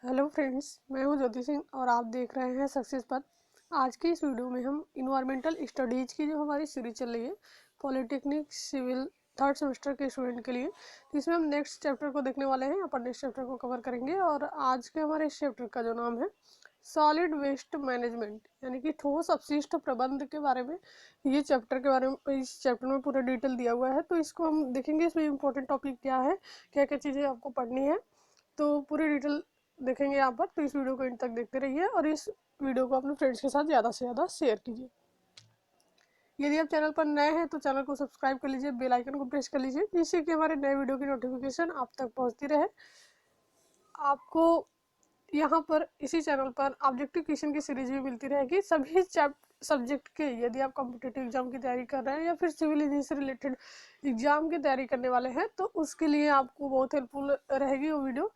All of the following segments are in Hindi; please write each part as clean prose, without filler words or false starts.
हेलो फ्रेंड्स, मैं हूं ज्योति सिंह और आप देख रहे हैं सक्सेस पथ। आज की इस वीडियो में हम इन्वायरमेंटल स्टडीज की जो हमारी सीरीज चल रही है पॉलिटेक्निक सिविल थर्ड सेमेस्टर के स्टूडेंट के लिए, तो इसमें हम नेक्स्ट चैप्टर को देखने वाले हैं। अपन नेक्स्ट चैप्टर को कवर करेंगे और आज के हमारे इस चैप्टर का जो नाम है सॉलिड वेस्ट मैनेजमेंट यानी कि ठोस अपशिष्ट प्रबंध के बारे में, ये चैप्टर के बारे में इस चैप्टर में पूरा डिटेल दिया हुआ है। तो इसको हम देखेंगे, इसमें इंपॉर्टेंट टॉपिक क्या है, क्या क्या चीज़ें आपको पढ़नी है, तो पूरी डिटेल देखेंगे यहाँ पर। तो इस वीडियो को इन तक देखते रहिए और इस वीडियो को अपने फ्रेंड्स के साथ ज़्यादा से ज़्यादा शेयर कीजिए। यदि आप चैनल पर नए हैं तो चैनल को सब्सक्राइब कर लीजिए, बेल आइकन को प्रेस कर लीजिए, जिससे कि हमारे नए वीडियो की नोटिफिकेशन आप तक पहुँचती रहे। आपको यहाँ पर इसी चैनल पर ऑब्जेक्टिव क्वेश्चन की सीरीज भी मिलती रहेगी सभी सब्जेक्ट के। यदि आप कॉम्पिटिटिव एग्जाम की तैयारी कर रहे हैं या फिर सिविल इंजीनियरिंग से रिलेटेड एग्जाम की तैयारी करने वाले हैं, तो उसके लिए आपको बहुत हेल्पफुल रहेगी वो वीडियो।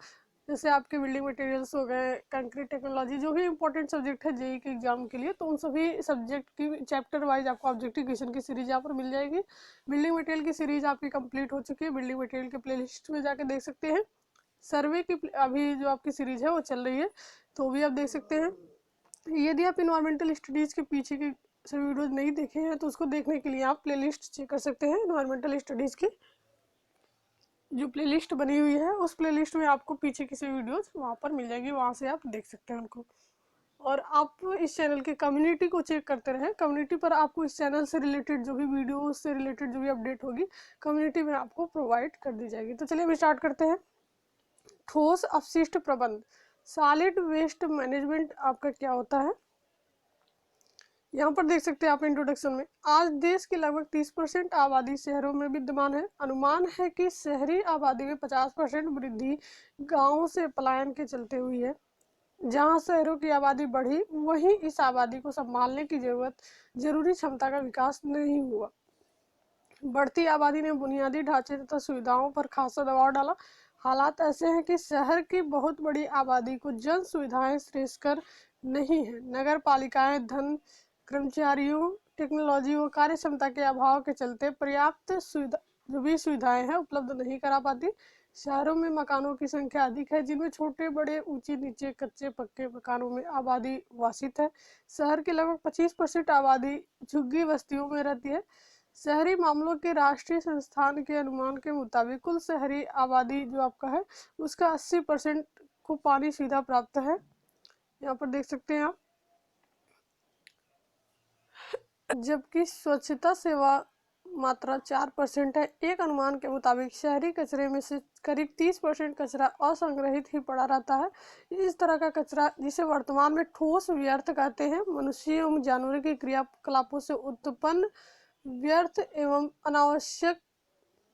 जैसे आपके बिल्डिंग मटेरियल्स हो गए, कंक्रीट टेक्नोलॉजी, जो भी इंपॉर्टेंट सब्जेक्ट है जेई के एग्जाम के लिए, तो उन सभी सब्जेक्ट की चैप्टर वाइज आपको ऑब्जेक्टिव क्वेश्चन की सीरीज यहाँ पर मिल जाएगी। बिल्डिंग मटेरियल की सीरीज आपकी कंप्लीट हो चुकी है, बिल्डिंग मटेरियल के प्लेलिस्ट में जाके देख सकते हैं। सर्वे की अभी जो आपकी सीरीज है वो चल रही है, तो वो भी आप देख सकते हैं। यदि आप इन्वायरमेंटल स्टडीज़ के पीछे की सभी वीडियोज नहीं देखे हैं तो उसको देखने के लिए आप प्लेलिस्ट चेक कर सकते हैं। इन्वायरमेंटल स्टडीज़ की जो प्लेलिस्ट बनी हुई है उस प्लेलिस्ट में आपको पीछे की सभी वीडियोज वहाँ पर मिल जाएगी, वहाँ से आप देख सकते हैं उनको। और आप इस चैनल के कम्युनिटी को चेक करते रहें। कम्युनिटी पर आपको इस चैनल से रिलेटेड जो भी वीडियो से रिलेटेड जो भी अपडेट होगी कम्युनिटी में आपको प्रोवाइड कर दी जाएगी। तो चलिए हम स्टार्ट करते हैं। ठोस अपशिष्ट प्रबंध, सॉलिड वेस्ट मैनेजमेंट आपका क्या होता है, यहाँ पर देख सकते हैं आप इंट्रोडक्शन में। आज देश की लगभग 30% आबादी शहरों में विद्यमान है। अनुमान है कि शहरी आबादी में 50% वृद्धि गांवों से पलायन के चलते हुई है। जहां शहरों की आबादी बढ़ी वहीं इस आबादी को संभालने की जरूरी क्षमता का विकास नहीं हुआ। बढ़ती आबादी ने बुनियादी ढांचे तथा सुविधाओं पर खासा दबाव डाला। हालात ऐसे हैं कि शहर की बहुत बड़ी आबादी को जन सुविधाएं श्रेष्ठकर नहीं है। नगर पालिकाएं धन, कर्मचारियों, टेक्नोलॉजी व कार्य क्षमता के अभाव के चलते पर्याप्त सुविधा जो भी सुविधाएं हैं उपलब्ध नहीं करा पाती। शहरों में मकानों की संख्या अधिक है, जिनमें छोटे बड़े ऊंचे नीचे कच्चे पक्के मकानों में आबादी वासित है। शहर की लगभग 25% आबादी झुग्गी बस्तियों में रहती है। शहरी मामलों के राष्ट्रीय संस्थान के अनुमान के मुताबिक कुल शहरी आबादी जो आपका है उसका 80% को पानी सीधा प्राप्त है। यहाँ पर देख सकते हैं आप। जबकि स्वच्छता सेवा मात्रा 4% है। एक अनुमान के मुताबिक शहरी कचरे में से करीब 30% कचरा असंग्रहित ही पड़ा रहता है। इस तरह का कचरा, जिसे वर्तमान में ठोस व्यर्थ कहते हैं, मनुष्य एवं जानवरों की क्रियाकलापों से उत्पन्न व्यर्थ एवं अनावश्यक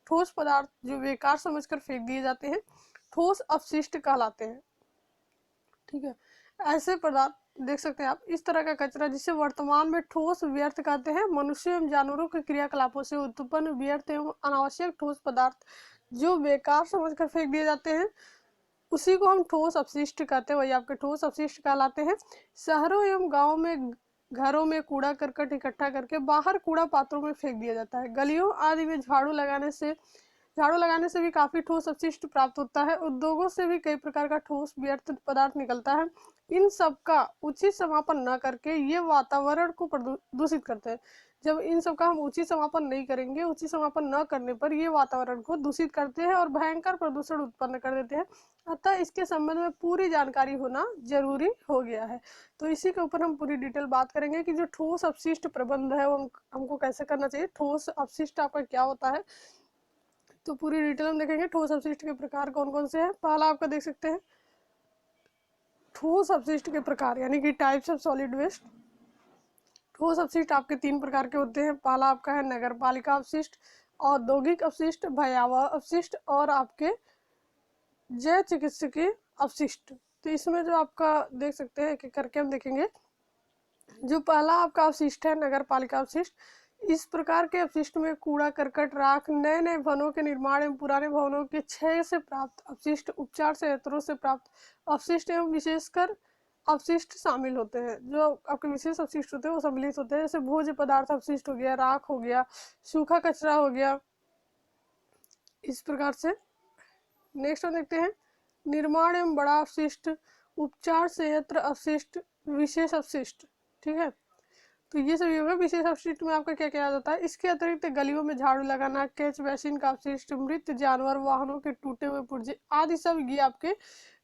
ठोस पदार्थ जो बेकार समझकर फेंक दिए जाते हैं, ठोस अपशिष्ट कहलाते हैं। ठीक है, ऐसे पदार्थ देख सकते हैं आप। इस तरह का कचरा, जिसे वर्तमान में ठोस व्यर्थ कहते हैं, मनुष्य एवं जानवरों के क्रियाकलापों से उत्पन्न व्यर्थ एवं अनावश्यक ठोस पदार्थ जो बेकार समझकर फेंक दिए जाते हैं, उसी को हम ठोस अपशिष्ट कहते हैं, वही आपके ठोस अपशिष्ट कहलाते हैं। शहरों एवं गाँव में घरों में कूड़ा करकट इकट्ठा करके बाहर कूड़ा पात्रों में फेंक दिया जाता है। गलियों आदि में झाड़ू लगाने से भी काफी ठोस अपशिष्ट प्राप्त होता है। उद्योगों से भी कई प्रकार का ठोस व्यर्थ पदार्थ निकलता है। इन सब का उचित समापन न करके ये वातावरण को दूषित करते हैं। जब इन सब का हम उचित समापन नहीं करेंगे, उचित समापन न करने पर ये वातावरण को दूषित करते हैं और भयंकर प्रदूषण उत्पन्न कर देते हैं। अतः इसके संबंध में पूरी जानकारी होना जरूरी हो गया है। तो इसी के ऊपर हम पूरी डिटेल बात करेंगे कि जो ठोस अपशिष्ट प्रबंध है वो हमको कैसे करना चाहिए, ठोस अपशिष्ट आपका क्या होता है, तो पूरी डिटेल हम देखेंगे। ठोस अपशिष्ट के प्रकार कौन कौन से हैं। पहला आपका देख सकते हैं ठोस अपशिष्ट के प्रकार यानी कि टाइप्स ऑफ सॉलिड वेस्ट। ठोस अपशिष्ट आपके 3 प्रकार के होते हैं। पहला आपका है नगर पालिका अपशिष्ट, औद्योगिक अपशिष्ट, भयावह अपशिष्ट और आपके जैव चिकित्सकीय अपशिष्ट। तो इसमें जो आपका देख सकते हैं एक एक करके हम देखेंगे। जो पहला आपका अपशिष्ट है नगर पालिका अपशिष्ट, इस प्रकार के अपशिष्ट में कूड़ा करकट, राख, नए नए भवनों के निर्माण एवं पुराने भवनों के क्षय से प्राप्त अपशिष्ट, उपचार संयंत्रों से प्राप्त अपशिष्ट एवं विशेषकर अपशिष्ट शामिल होते हैं। जो आपके विशेष अपशिष्ट होते हैं वो सम्मिलित होते हैं, जैसे भोज्य पदार्थ अपशिष्ट हो गया, राख हो गया, सूखा कचरा हो गया, इस प्रकार से। नेक्स्ट हम देखते हैं निर्माण एवं बड़ा अपशिष्ट, उपचार संयंत्र अपशिष्ट, विशेष अपशिष्ट। ठीक है, तो ये सभी होगा। विशेष अपशिष्ट में आपका क्या क्या आ जाता है, इसके अतिरिक्त गलियों में झाड़ू लगाना, कैच बेसिन का अपशिष्ट, मृत जानवर, वाहनों के टूटे हुए पुर्जे आदि सब ये आपके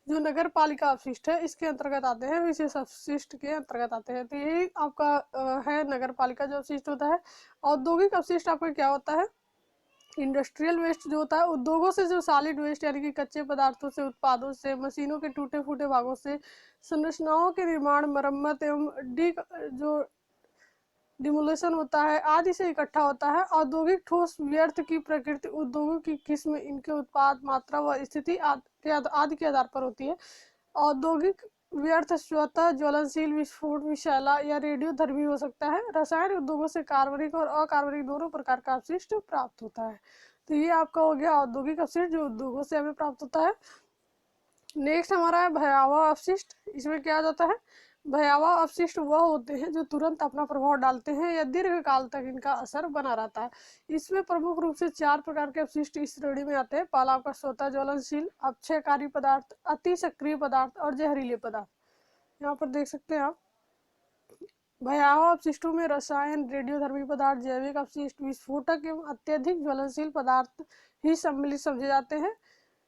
जो नगर पालिका अपशिष्ट है इसके अंतर्गत आते हैं, विशेष अपशिष्ट के अंतर्गत आते हैं। तो यही आपका है नगर पालिका जो अपशिष्ट होता है। औद्योगिक अपशिष्ट आपका क्या होता है, इंडस्ट्रियल वेस्ट जो होता है, उद्योगों से जो सॉलिड वेस्ट यानी कि कच्चे पदार्थों से, उत्पादों से, मशीनों के टूटे फूटे भागों से, संरचनाओं के निर्माण, मरम्मत एवं जो डिमोलेशन होता है आदि से इकट्ठा होता है। औद्योगिक ठोस व्यर्थ की प्रकृति, उद्योगों की किस्म, इनके उत्पाद, मात्रा व स्थिति आदि के आधार पर होती है। औद्योगिक व्यर्थ स्वतः ज्वलनशील, विस्फोट, विषैला या रेडियोधर्मी हो सकता है। रसायन उद्योगों से कार्बनिक और अकार्बनिक दोनों प्रकार का अपशिष्ट प्राप्त होता है। तो ये आपका हो गया औद्योगिक अपशिष्ट जो उद्योगों से हमें प्राप्त होता है। नेक्स्ट हमारा है भयावह अपशिष्ट। इसमें क्या आ जाता है, भयावह अपशिष्ट वह होते हैं जो तुरंत अपना प्रभाव डालते हैं या दीर्घ काल तक इनका असर बना रहता है। इसमें प्रमुख रूप से 4 प्रकार के अपशिष्ट इस श्रेणी में आते हैं। पहला आपका स्वतः ज्वलनशील, अक्षयकारी पदार्थ, अति सक्रिय पदार्थ और जहरीले पदार्थ। यहाँ पर देख सकते हैं आप, भयावह अपशिष्टों में रसायन, रेडियोधर्मी पदार्थ, जैविक अपशिष्ट, विस्फोटक एवं अत्यधिक ज्वलनशील पदार्थ ही सम्मिलित समझे जाते हैं।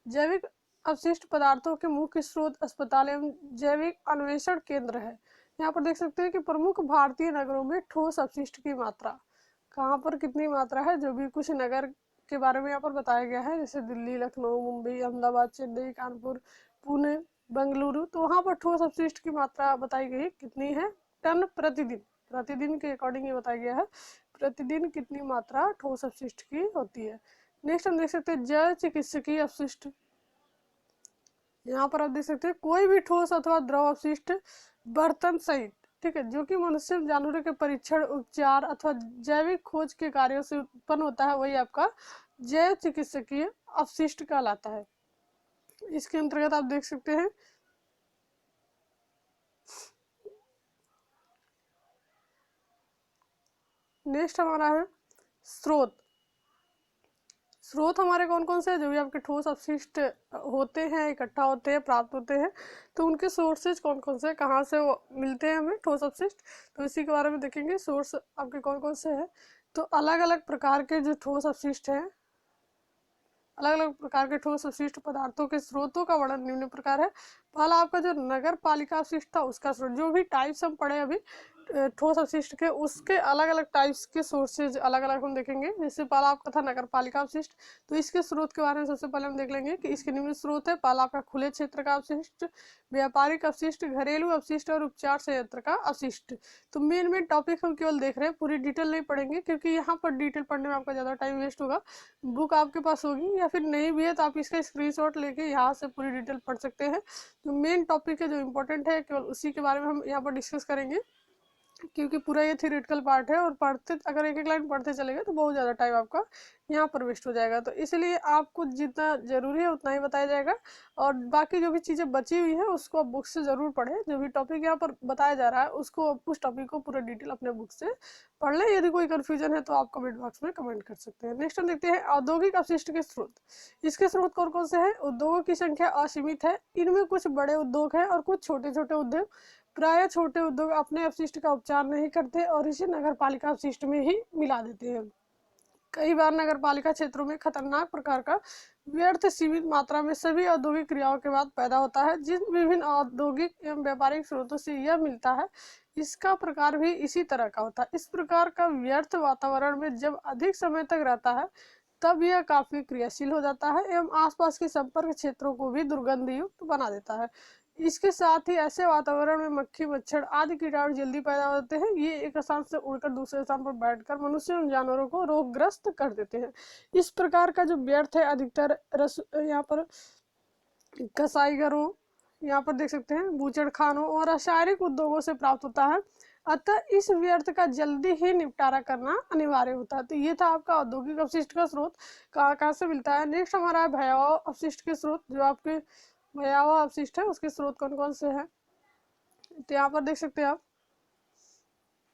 जैविक अपशिष्ट पदार्थों के मुख्य स्रोत अस्पताल एवं जैविक अन्वेषण केंद्र है। यहाँ पर देख सकते हैं कि प्रमुख भारतीय नगरों में ठोस अपशिष्ट की मात्रा कहाँ पर कितनी मात्रा है, जो भी कुछ नगर के बारे में यहाँ पर बताया गया है, जैसे दिल्ली, लखनऊ, मुंबई, अहमदाबाद, चेन्नई, कानपुर, पुणे, बेंगलुरु, तो वहाँ पर ठोस अपशिष्ट की मात्रा बताई गई कितनी है, टन प्रतिदिन। प्रतिदिन के अकॉर्डिंग ये बताया गया है प्रतिदिन कितनी मात्रा ठोस अपशिष्ट की होती है। नेक्स्ट हम देख सकते हैं जैव चिकित्सकीय अपशिष्ट। यहाँ पर आप देख सकते हैं कोई भी ठोस अथवा द्रव अपशिष्ट बर्तन सहित, ठीक है, जो कि मनुष्य जानवरों के परीक्षण, उपचार अथवा जैविक खोज के कार्यों से उत्पन्न होता है, वही आपका जैव चिकित्सकीय अपशिष्ट कहलाता है। इसके अंतर्गत आप देख सकते हैं नेक्स्ट हमारा है स्रोत। स्रोत हमारे कौन कौन से हैं, जो भी आपके ठोस अपशिष्ट होते हैं, इकट्ठा होते हैं, प्राप्त होते हैं, तो उनके सोर्सेज कौन कौन से हैं, कहाँ से वो मिलते हैं हमें ठोस अपशिष्ट, तो इसी के बारे में देखेंगे। सोर्स आपके कौन कौन से हैं, तो अलग अलग प्रकार के जो ठोस अपशिष्ट हैं, अलग अलग प्रकार के ठोस अपशिष्ट पदार्थों के स्रोतों का वर्णन निम्न प्रकार है। पहला आपका जो नगर पालिका अपशिष्ट था उसका स्रोत, जो भी टाइप्स हम पढ़े अभी ठोस अपशिष्ट के, उसके अलग अलग टाइप्स के सोर्सेज अलग अलग हम देखेंगे। जैसे पहला आपका था नगर पालिका अपशिष्ट, तो इसके स्रोत के बारे में सबसे पहले हम देख लेंगे कि इसके निम्न स्रोत है। पहला आपका खुले क्षेत्र का अपशिष्ट, व्यापारिक अपशिष्ट, घरेलू अपशिष्ट और उपचार संयंत्र का अपशिष्ट। तो मेन टॉपिक हम केवल देख रहे हैं, पूरी डिटेल नहीं पढ़ेंगे क्योंकि यहाँ पर डिटेल पढ़ने में आपका ज़्यादा टाइम वेस्ट होगा। बुक आपके पास होगी या फिर नहीं भी है तो आप इसका स्क्रीनशॉट लेके यहाँ से पूरी डिटेल पढ़ सकते हैं। जो मेन टॉपिक है, जो इम्पोर्टेंट है, केवल उसी के बारे में हम यहाँ पर डिस्कस करेंगे, क्योंकि पूरा ये थियोरेटिकल पार्ट है और पढ़ते अगर एक एक लाइन पढ़ते चलेंगे तो बहुत ज़्यादा टाइम आपका यहाँ पर वेस्ट हो जाएगा। तो इसलिए आपको जितना ज़रूरी है उतना ही बताया जाएगा, और बाकी जो भी चीज़ें बची हुई है उसको आप बुक से ज़रूर पढ़ें। जो भी टॉपिक यहाँ पर बताया जा रहा है उसको, उस टॉपिक को पूरा डिटेल अपने बुक से पढ़ लें। यदि कोई कन्फ्यूजन है तो आप कमेंट बॉक्स में कमेंट कर सकते हैं। नेक्स्ट हम देखते हैं औद्योगिक अपशिष्ट के स्रोत। इसके स्रोत कौन कौन से हैं, उद्योगों की संख्या असीमित है, इनमें कुछ बड़े उद्योग हैं और कुछ छोटे छोटे उद्योग। प्राय छोटे उद्योग अपने अपशिष्ट का उपचार नहीं करते और इसे नगर पालिका अपशिष्ट में ही मिला देते हैं। कई बार नगर पालिका क्षेत्रों में खतरनाक प्रकार का व्यर्थ सीमित मात्रा में सभी औद्योगिक क्रियाओं के बाद पैदा होता है। जिन विभिन्न औद्योगिक एवं व्यापारिक स्रोतों से यह मिलता है, इसका प्रकार भी इसी तरह का होता है। इस प्रकार का व्यर्थ वातावरण में जब अधिक समय तक रहता है तब यह काफी क्रियाशील हो जाता है एवं आसपास के संपर्क क्षेत्रों को भी दुर्गंधयुक्त बना देता है। इसके साथ ही ऐसे वातावरण में मक्खी, मच्छर आदि कीटाणु जल्दी पैदा होते हैं। ये एक स्थान से उड़कर दूसरे स्थान पर बैठकर मनुष्य और जानवरों को रोगग्रस्त कर देते हैं। इस प्रकार का जो व्यर्थ है अधिकतर यहाँ पर कसाईघरों, यहाँ पर देख सकते हैं बूचड़खानों और रासायनिक उद्योगों से प्राप्त होता है। अतः इस व्यर्थ का जल्दी ही निपटारा करना अनिवार्य होता है। तो ये था आपका औद्योगिक अपशिष्ट का स्रोत कहाँ कहाँ से मिलता है। नेक्स्ट हमारा है भयावह अपशिष्ट के स्रोत। जो आपके भयावह अपशिष्ट है उसके स्रोत कौन कौन से हैं, तो यहाँ पर देख सकते हैं आप,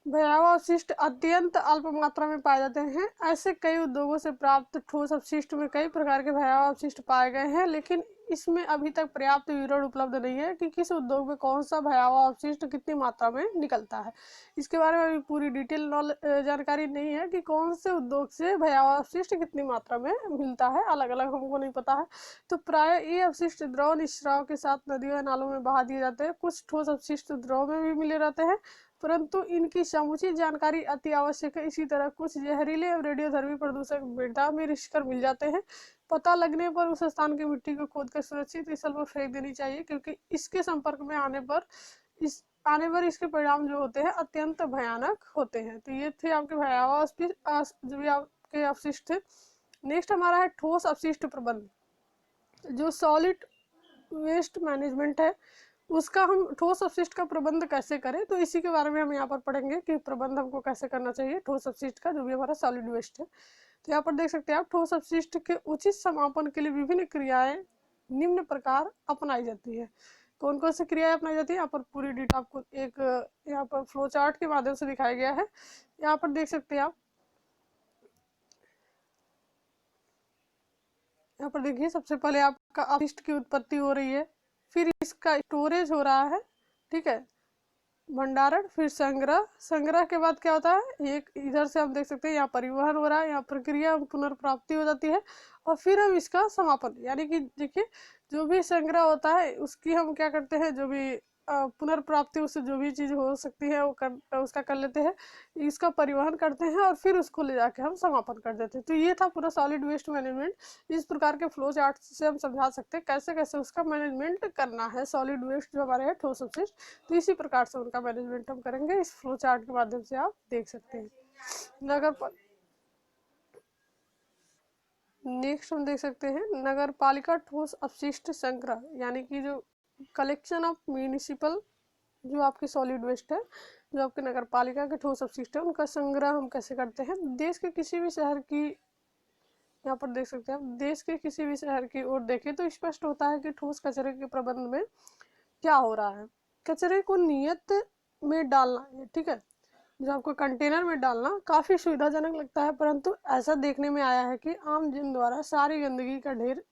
भयावह अपशिष्ट अत्यंत अल्प मात्रा में पाए जाते हैं। ऐसे कई उद्योगों से प्राप्त ठोस अपशिष्ट में कई प्रकार के भयावह अपशिष्ट पाए गए हैं, लेकिन इसमें अभी तक पर्याप्त विवरण उपलब्ध नहीं है कि किस उद्योग में कौन सा भयावह अपशिष्ट कितनी मात्रा में निकलता है। इसके बारे में अभी पूरी डिटेल जानकारी नहीं है कि कौन से उद्योग से भयावह अपशिष्ट कितनी मात्रा में मिलता है, अलग अलग हमको नहीं पता है। तो प्राय ये अपशिष्ट द्रव निस्राव के साथ नदियों या नालों में बहा दिए जाते हैं। कुछ ठोस अपशिष्ट द्रव में भी मिले रहते हैं, परंतु इनकी समुचित जानकारी अति आवश्यक है। इसी तरह कुछ जहरीले एवं रेडियोधर्मी प्रदूषक मृदा में रिसकर मिल जाते हैं। पता लगने पर उस स्थान की मिट्टी को खोदकर सुरक्षित स्थल पर फेंक देनी चाहिए, क्योंकि इसके संपर्क में आने पर इसके परिणाम जो होते हैं अत्यंत भयानक होते हैं। तो ये थे आपके भयावह जो भी आपके अपशिष्ट थे। नेक्स्ट हमारा है ठोस अपशिष्ट प्रबंध। जो सॉलिड वेस्ट मैनेजमेंट है, उसका हम ठोस अपशिष्ट का प्रबंध कैसे करें, तो इसी के बारे में हम यहाँ पर पढ़ेंगे कि प्रबंध हमको कैसे करना चाहिए ठोस अपशिष्ट का, जो भी हमारा सॉलिड वेस्ट है। तो यहाँ पर देख सकते हैं आप, ठोस अपशिष्ट के उचित समापन के लिए विभिन्न क्रियाएं निम्न प्रकार अपनाई जाती है। कौन कौन सी क्रियाएं अपनाई जाती है, यहाँ पर पूरी डिटेल आपको एक यहाँ पर फ्लो चार्ट के माध्यम से दिखाया गया है। यहाँ पर देख सकते हैं आप, यहाँ पर देखिए सबसे पहले आपका अपशिष्ट की उत्पत्ति हो रही है, फिर इसका स्टोरेज हो रहा है, ठीक है, भंडारण, फिर संग्रह के बाद क्या होता है, एक इधर से हम देख सकते हैं यहाँ परिवहन हो रहा है, यहाँ प्रक्रिया पुनर्प्राप्ति हो जाती है, और फिर हम इसका समापन, यानी कि देखिए जो भी संग्रह होता है उसकी हम क्या करते हैं, जो भी पुनर्प्राप्ति उससे जो भी चीज़ हो सकती है वो उसका कर लेते हैं, इसका परिवहन करते हैं और फिर उसको ले जाके हम समापन कर देते हैं। तो ये था पूरा सॉलिड वेस्ट मैनेजमेंट। इस प्रकार के फ्लो चार्ट से हम समझा सकते हैं कैसे कैसे उसका मैनेजमेंट करना है, सॉलिड वेस्ट जो हमारे है ठोस अपशिष्ट, तो इसी प्रकार से उनका मैनेजमेंट हम करेंगे। इस फ्लो चार्ट के माध्यम से आप देख सकते हैं। नेक्स्ट हम देख सकते हैं नगर पालिका ठोस अपशिष्ट संग्रह, यानी कि जो कलेक्शन ऑफ म्यूनिसिपल जो आपकी सॉलिड वेस्ट है, जो आपके नगर पालिका के ठोस अपशिष्ट है, उनका संग्रह हम कैसे करते हैं। देश के किसी भी शहर की, यहाँ पर देख सकते हैं, देश के किसी भी शहर की ओर देखें तो स्पष्ट होता है कि ठोस कचरे के प्रबंध में क्या हो रहा है। कचरे को नियत में डालना है, ठीक है, जो आपको कंटेनर में डालना काफ़ी सुविधाजनक लगता है, परंतु ऐसा देखने में आया है कि आम जन द्वारा सारी गंदगी का ढेर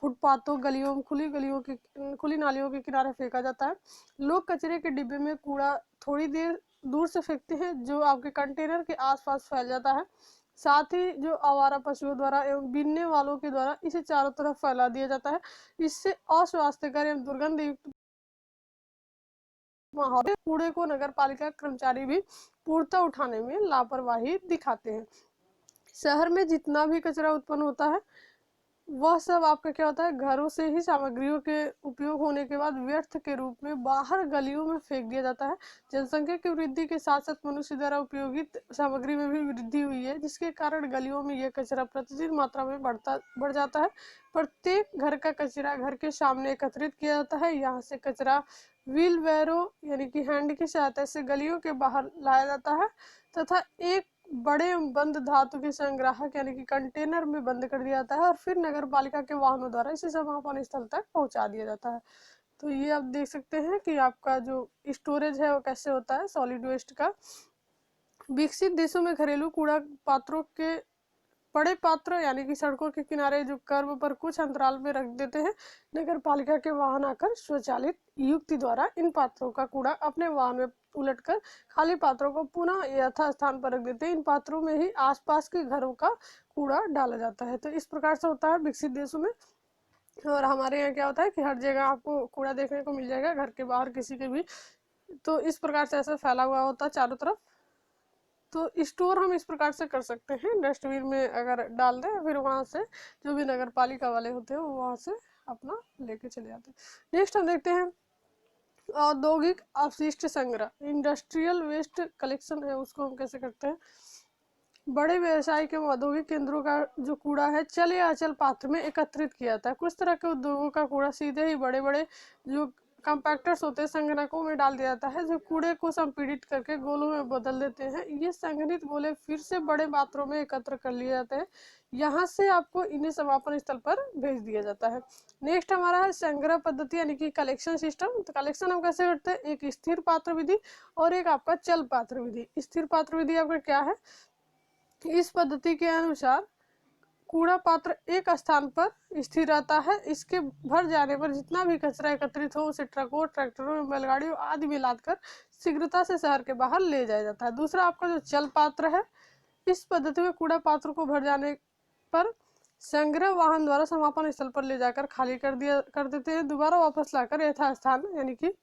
फुटपाथों, गलियों, खुली नालियों के किनारे फेंका जाता है। लोग कचरे के डिब्बे में कूड़ा थोड़ी देर दूर से फेंकते हैं, जो आपके कंटेनर के आसपास फैल जाता है। साथ ही जो आवारा पशुओं द्वारा एवं बीनने वालों के द्वारा इसे चारों तरफ फैला दिया जाता है। इससे अस्वास्थ्यकर एवं दुर्गंध युक्त माहौल, कूड़े को नगर पालिका कर्मचारी भी पूर्णतः उठाने में लापरवाही दिखाते हैं। शहर में जितना भी कचरा उत्पन्न होता है वह सब आपका क्या होता है, घरों से ही सामग्रियों के उपयोग होने के बाद व्यर्थ के रूप में बाहर गलियों में फेंक दिया जाता है। जनसंख्या की वृद्धि के साथ साथ मनुष्य द्वारा उपयोगित सामग्री में भी वृद्धि हुई है, जिसके कारण गलियों में यह कचरा प्रतिदिन मात्रा में बढ़ जाता है। प्रत्येक घर का कचरा घर के सामने एकत्रित किया जाता है। यहाँ से कचरा व्हील बैरो यानी कि हैंड की सहायता से गलियों के बाहर लाया जाता है तथा एक बड़े बंद धातु के संग्राहक यानी कि कंटेनर में बंद कर दिया जाता है और फिर नगर पालिका के वाहनों द्वारा इसे समापन स्थल तक पहुंचा दिया जाता है। तो ये आप देख सकते हैं कि आपका जो स्टोरेज है वो कैसे होता है सॉलिड वेस्ट का। विकसित देशों में घरेलू कूड़ा पात्रों के बड़े पात्र यानी कि सड़कों के किनारे जो कर्व पर कुछ अंतराल में रख देते हैं। नगर पालिका के वाहन आकर स्वचालित युक्ति द्वारा इन पात्रों का कूड़ा अपने वाहन में उलटकर खाली पात्रों को पुनः यथा स्थान पर रख देते हैं। इन पात्रों में ही आसपास के घरों का कूड़ा डाला जाता है। तो इस प्रकार से होता है विकसित देशों में। और हमारे यहाँ क्या होता है कि हर जगह आपको कूड़ा देखने को मिल जाएगा, घर के बाहर किसी के भी। तो इस प्रकार से ऐसा फैला हुआ होता है चारों तरफ। तो स्टोर हम इस प्रकार से कर सकते हैं, डस्टबिन में अगर डाल दें फिर वहाँ से जो भी नगर पालिका वाले होते हैं वो वहाँ से अपना लेके चले जाते हैं। नेक्स्ट हम देखते हैं औद्योगिक अपशिष्ट संग्रह, इंडस्ट्रियल वेस्ट कलेक्शन है, उसको हम कैसे करते हैं। बड़े व्यवसायिक एवं औद्योगिक केंद्रों का जो कूड़ा है चल या अचल पात्र में एकत्रित किया जाता है। कुछ तरह के उद्योगों का कूड़ा सीधे ही बड़े बड़े जो कंपैक्टर्स होते हैं संगणकों में डाल दिया जाता है, जो कूड़े को संपीड़ित करके गोलों में बदल देते हैं। ये संघनित गोले फिर से बड़े पात्रों में एकत्र कर लिए जाते हैं। यहाँ से आपको इन्हें समापन स्थल पर भेज दिया जाता है। नेक्स्ट हमारा है संग्रह पद्धति यानी कि कलेक्शन सिस्टम। तो कलेक्शन हम कैसे करते हैं, एक स्थिर पात्र विधि और एक आपका चल पात्र विधि। स्थिर पात्र विधि आपका क्या है, इस पद्धति के अनुसार कूड़ा पात्र एक स्थान पर स्थिर रहता है। इसके भर जाने पर जितना भी कचरा एकत्रित हो उसे ट्रकों, ट्रैक्टरों, में आदि में लादकर शीघ्रता से शहर के बाहर ले जाया जाता है। दूसरा आपका जो जल पात्र है, इस पद्धति में कूड़ा पात्र को भर जाने पर संग्रह वाहन द्वारा समापन स्थल पर ले जाकर खाली कर देते हैं, दोबारा वापस लाकर यथास्थान यानी कि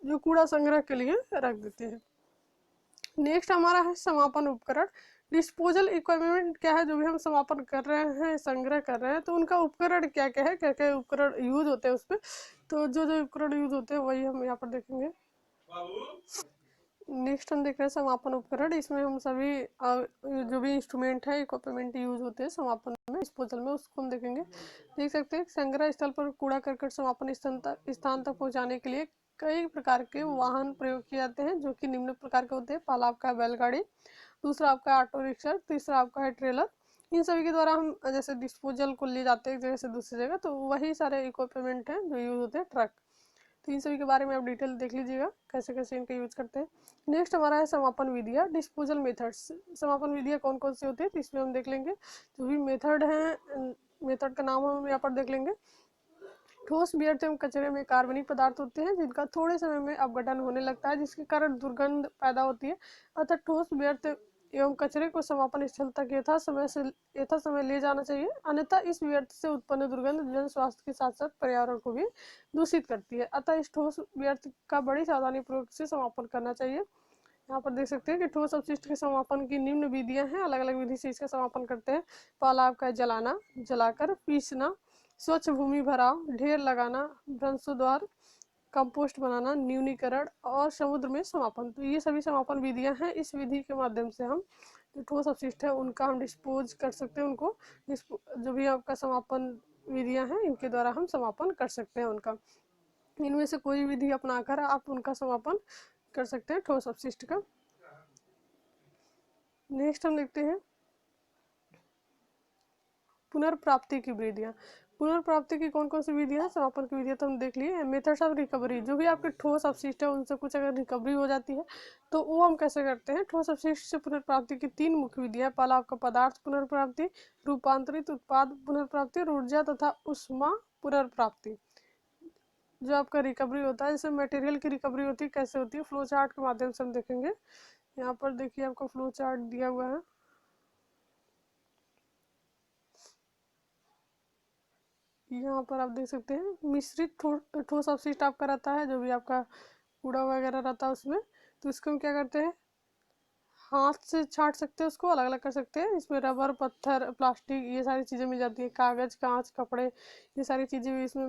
जो कूड़ा संग्रह के लिए रख देते हैं। नेक्स्ट हमारा है समापन उपकरण। डिस्पोजल इक्विपमेंट क्या है, जो भी हम समापन कर रहे हैं, संग्रह कर रहे हैं, तो उनका उपकरण क्या क्या है, क्या क्या उपकरण यूज होते हैं उसमें। तो जो जो उपकरण यूज होते हैं वही हम यहाँ पर देखेंगे। नेक्स्ट हम देख रहे हैं समापन उपकरण। इसमें हम सभी जो भी इंस्ट्रूमेंट है, इक्विपमेंट यूज होते हैं समापन में, डिस्पोजल में, उसको हम देखेंगे। देख सकते हैं संग्रह स्थल पर कूड़ा करकट समापन स्थान तक पहुंचाने के लिए कई प्रकार के वाहन प्रयोग किए जाते हैं, जो कि निम्न प्रकार के होते हैं। पहला आपका है बैलगाड़ी, दूसरा आपका ऑटो रिक्शा, तीसरा आपका है ट्रेलर। इन सभी के द्वारा हम जैसे डिस्पोजल को ले जाते हैं एक जगह से दूसरी जगह, तो वही सारे इक्विपमेंट हैं जो यूज होते हैं ट्रक। तो इन सभी के बारे में आप डिटेल देख लीजिएगा कैसे कैसे इनका यूज करते हैं। नेक्स्ट हमारा है समापन विधियाँ, डिस्पोजल मेथड्स। समापन विधियाँ कौन कौन सी होती है, तो इसमें हम देख लेंगे जो भी मेथड है, मेथड का नाम हम यहाँ पर देख लेंगे। ठोस व्यर्थ एवं कचरे में कार्बनिक पदार्थ होते हैं जिनका थोड़े समय में अपघटन होने लगता है, जिसके कारण दुर्गंध पैदा होती है। अतः ठोस व्यर्थ एवं कचरे को समापन स्थल तक यथा समय ले जाना चाहिए, अन्यथा इस व्यर्थ से उत्पन्न दुर्गंध जन स्वास्थ्य के साथ साथ पर्यावरण को भी दूषित करती है। अतः इस ठोस व्यर्थ का बड़ी सावधानी पूर्वक से समापन करना चाहिए। यहाँ पर देख सकते हैं कि ठोस अपशिष्ट के समापन की निम्न विधियां हैं, अलग अलग विधि से इसका समापन करते हैं। पहला आपका जलाना, जलाकर पीसना, स्वच्छ भूमि भराव, ढेर लगाना, भ्रंशोद्धार, कंपोस्ट बनाना, न्यूनीकरण और समुद्र में समापन। तो ये सभी समापन विधियां हैं। इस विधि के माध्यम से हम जो ठोस अपशिष्ट है उनका हम डिस्पोज कर सकते हैं, उनको जो भी आपका समापन विधियां हैं इनके द्वारा हम समापन कर सकते हैं उनका। इनमें से कोई विधि अपनाकर आप उनका समापन कर सकते हैं ठोस अपशिष्ट का। नेक्स्ट हम देखते हैं पुनर्प्राप्ति की विधियां। पुनर्प्राप्ति की कौन कौन सी विधियां, समापन की विधियां तो हम देख लिए। मेथड्स ऑफ रिकवरी, जो भी आपके ठोस अपशिष्ट है उनसे कुछ अगर रिकवरी हो जाती है तो वो हम कैसे करते हैं। ठोस अपशिष्ट से पुनर्प्राप्ति की तीन मुख्य विधियां। पहला आपका पदार्थ पुनर्प्राप्ति, रूपांतरित उत्पाद पुनर्प्राप्ति और ऊर्जा तथा उष्मा पुनर्प्राप्ति। जो आपका रिकवरी होता है, जैसे मटेरियल की रिकवरी होती है, कैसे होती है, फ्लो चार्ट के माध्यम से हम देखेंगे। यहाँ पर देखिए आपको फ्लो चार्ट दिया हुआ है। यहाँ पर आप देख सकते हैं मिश्रित ठोस अपशिष्ट आपका रहता है, जो भी आपका कूड़ा वगैरह रहता है उसमें। तो इसको हम क्या करते हैं, हाथ से छांट सकते हैं, उसको अलग अलग कर सकते हैं। इसमें रबर, पत्थर, प्लास्टिक, ये सारी चीज़ें मिल जाती है, कागज, कांच, कपड़े, ये सारी चीज़ें भी इसमें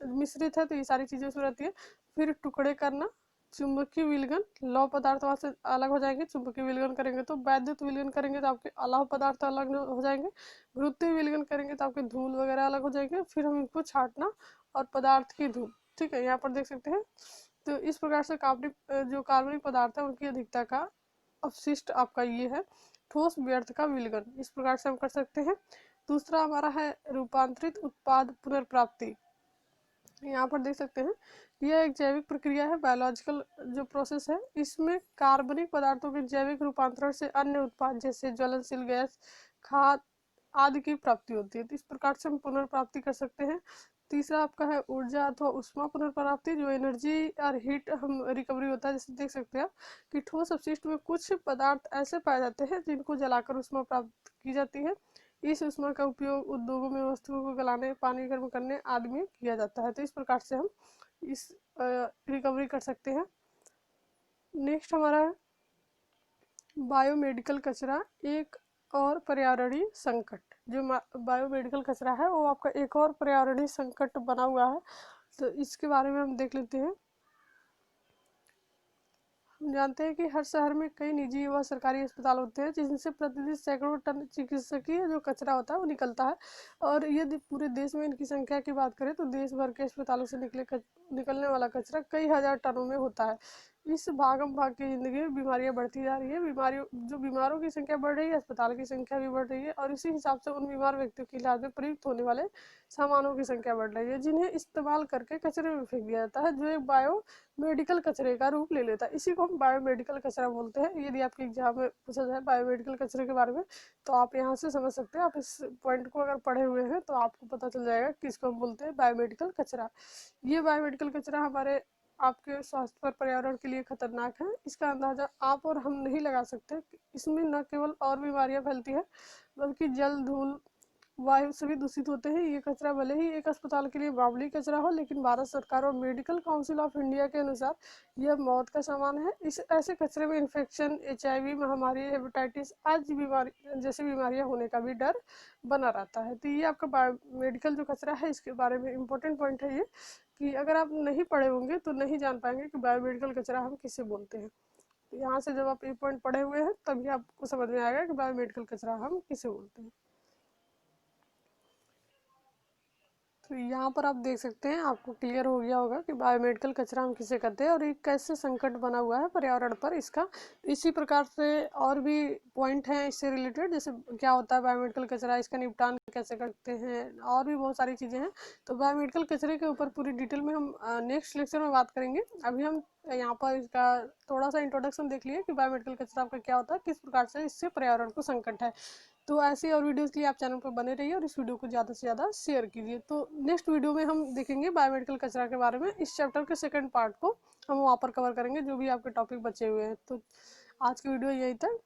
मिश्रित है, तो ये सारी चीज़ें उसमें रहती है। फिर टुकड़े करना, चुंबकीय विलगन, लौह पदार्थ वहाँ से अलग हो जाएंगे। चुंबकीय विलगन करेंगे तो वैद्युत विलगन करेंगे तो आपके अलौह पदार्थ अलग हो जाएंगे। गुरुत्वीय विलगन करेंगे तो आपके धूल वगैरह अलग हो जाएंगे। फिर हम इनको छांटना और पदार्थ की धूल, ठीक है, यहाँ पर देख सकते हैं। तो इस प्रकार से कार्बनिक पदार्थ है उनकी अधिकता का अपशिष्ट आपका ये है ठोस व्यर्थ का विलगन। इस प्रकार से हम कर सकते हैं। दूसरा हमारा है रूपांतरित उत्पाद पुनर्प्राप्ति। यहाँ पर देख सकते हैं यह एक जैविक प्रक्रिया है, बायोलॉजिकल जो प्रोसेस है। इसमें कार्बनिक पदार्थों के जैविक रूपांतरण से अन्य उत्पाद जैसे ज्वलनशील गैस, खाद आदि की प्राप्ति होती है। तो इस प्रकार से हम पुनर्प्राप्ति कर सकते हैं। तीसरा आपका है ऊर्जा अथवा उष्मा पुनर्प्राप्ति, जो एनर्जी और हीट हम रिकवरी होता है। जैसे देख सकते हैं आप कि ठोस अपशिष्ट में कुछ पदार्थ ऐसे पाए जाते हैं जिनको जलाकर उष्मा प्राप्त की जाती है। इस उष्मा का उपयोग उद्योगों में वस्तुओं को गलाने, पानी गर्म करने आदि में किया जाता है। तो इस प्रकार से हम इस रिकवरी कर सकते हैं। नेक्स्ट हमारा है बायोमेडिकल कचरा एक और पर्यावरणीय संकट। जो बायोमेडिकल कचरा है वो आपका एक और पर्यावरणीय संकट बना हुआ है, तो इसके बारे में हम देख लेते हैं। हम जानते हैं कि हर शहर में कई निजी व सरकारी अस्पताल होते हैं जिनसे प्रतिदिन सैकड़ों टन चिकित्सकीय जो कचरा होता है वो निकलता है। और यदि पूरे देश में इनकी संख्या की बात करें तो देश भर के अस्पतालों से निकलने वाला कचरा कई हजार टनों में होता है। इस भागम भाग की ज़िंदगी में बीमारियां बढ़ती जा रही है। बीमारों की संख्या बढ़ रही है, अस्पताल की संख्या भी बढ़ रही है, और इसी हिसाब से उन बीमार व्यक्तियों की इलाज में प्रयुक्त होने वाले सामानों की संख्या बढ़ रही है, जिन्हें इस्तेमाल करके कचरे में फेंक दिया जाता है, जो एक बायो मेडिकल कचरे का रूप ले लेता है। इसी को हम बायोमेडिकल कचरा बोलते हैं। यदि आपके एग्जाम में पूछा जाए बायोमेडिकल कचरे के बारे में, तो आप यहाँ से समझ सकते हैं। आप इस पॉइंट को अगर पढ़े हुए हैं तो आपको पता चल जाएगा कि इसको हम बोलते हैं बायोमेडिकल कचरा। ये बायोमेडिकल कचरा हमारे आपके स्वास्थ्य पर, पर्यावरण के लिए खतरनाक है। इसका अंदाजा आप और हम नहीं लगा सकते। इसमें न केवल और बीमारियां फैलती है, बल्कि जल, धूल, वायु सभी दूषित होते हैं। ये कचरा भले ही एक अस्पताल के लिए मामूली कचरा हो, लेकिन भारत सरकार और मेडिकल काउंसिल ऑफ इंडिया के अनुसार यह मौत का सामान है। इस ऐसे कचरे में इन्फेक्शन, HIV महामारी, हेपेटाइटिस आदि बीमारी जैसी बीमारियां होने का भी डर बना रहता है। तो ये आपका बायोमेडिकल जो कचरा है, इसके बारे में इम्पोर्टेंट पॉइंट है ये, कि अगर आप नहीं पढ़े होंगे तो नहीं जान पाएंगे कि बायोमेडिकल कचरा हम किसे बोलते हैं। तो यहाँ से जब आप ये पॉइंट पढ़े हुए हैं तभी आपको समझ में आएगा कि बायोमेडिकल कचरा हम किसे बोलते हैं। तो यहाँ पर आप देख सकते हैं, आपको क्लियर हो गया होगा कि बायोमेडिकल कचरा हम किसे कहते हैं और एक कैसे संकट बना हुआ है पर्यावरण पर इसका। इसी प्रकार से और भी पॉइंट हैं इससे रिलेटेड, जैसे क्या होता है बायोमेडिकल कचरा, इसका निपटान कैसे करते हैं, और भी बहुत सारी चीज़ें हैं। तो बायोमेडिकल कचरे के ऊपर पूरी डिटेल में हम नेक्स्ट लेक्चर में बात करेंगे। अभी हम यहाँ पर इसका थोड़ा सा इंट्रोडक्शन देख लिए कि बायोमेडिकल कचरा आपका क्या होता है, किस प्रकार से इससे पर्यावरण को संकट है। तो ऐसी और वीडियोस के लिए आप चैनल पर बने रहिए और इस वीडियो को ज़्यादा से ज़्यादा शेयर कीजिए। तो नेक्स्ट वीडियो में हम देखेंगे बायोमेडिकल कचरा के बारे में। इस चैप्टर के सेकंड पार्ट को हम वहाँ पर कवर करेंगे, जो भी आपके टॉपिक बचे हुए हैं। तो आज की वीडियो यही था।